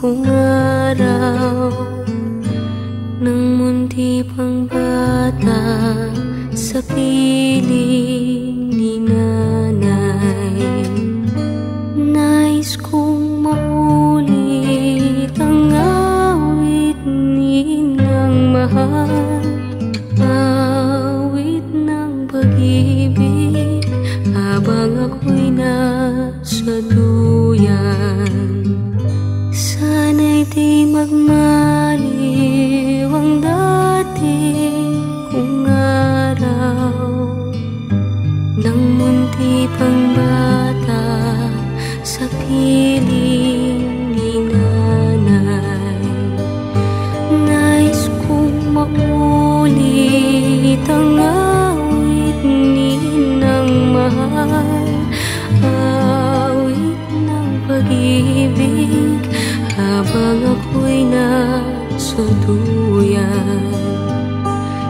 kung araw ng munti pang bata sa piling ni nanay. Nais kong maulit ang awit ninang mahal, awit ng pag-ibig habang ako'y nasa duyan. Sana'y di magmaliw ang dati kong araw ng munti pang bata sa piling ni nanay. Nais kong maulit ang awit ninang mahal, awit ng pag-ibig habang ako'y nasa duyan.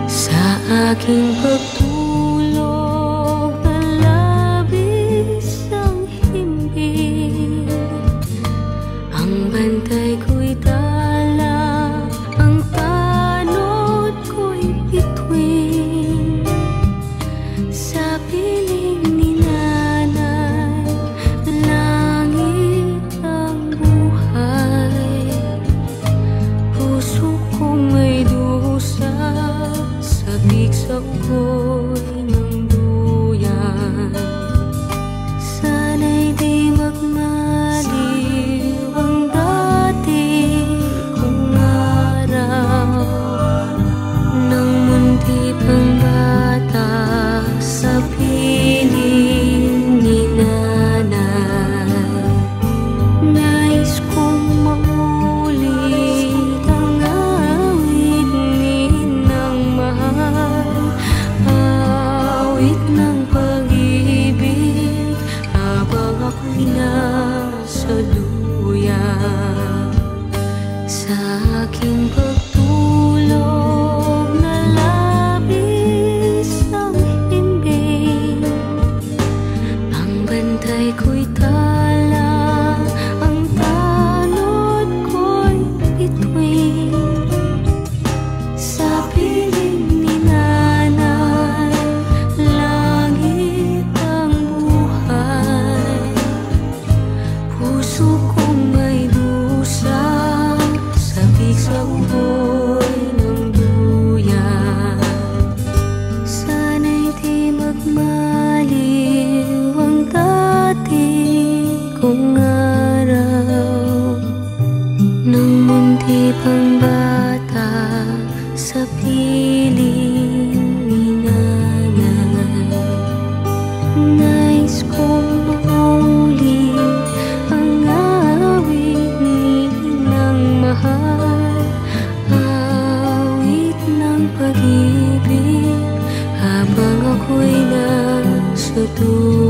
Sa aking pagtulog na labis ang himbing, ang bantay ko'y dala, ang tanod ko'y bituin. Sa piling ni nanay, langit ang buhay. Puso kong may dusa, sabik sa ko'y ng duyan. Sana'y di magmaliw ang dati kong araw ng munti pang bata sa piling ni nanay. Nais kong maulit ang awit ninang mahal, awit ng pag-ibig habang ako'y nasa duyan. Sa aking pagtulog na labis ang himbing, ang bantay ko'y tala, ang tanod ko'y bituin. Sa piling ni nanay, langit ang buhay. Puso kong may dusa, sabik sa uboy ng duyan. Sana'y di magmaliw ang dati kong araw ng munti pang bata sa piling ni nanay. Nais kong maulit ang awit ninang mahal, awit ng pag-ibig habang ako'y nasa duyan.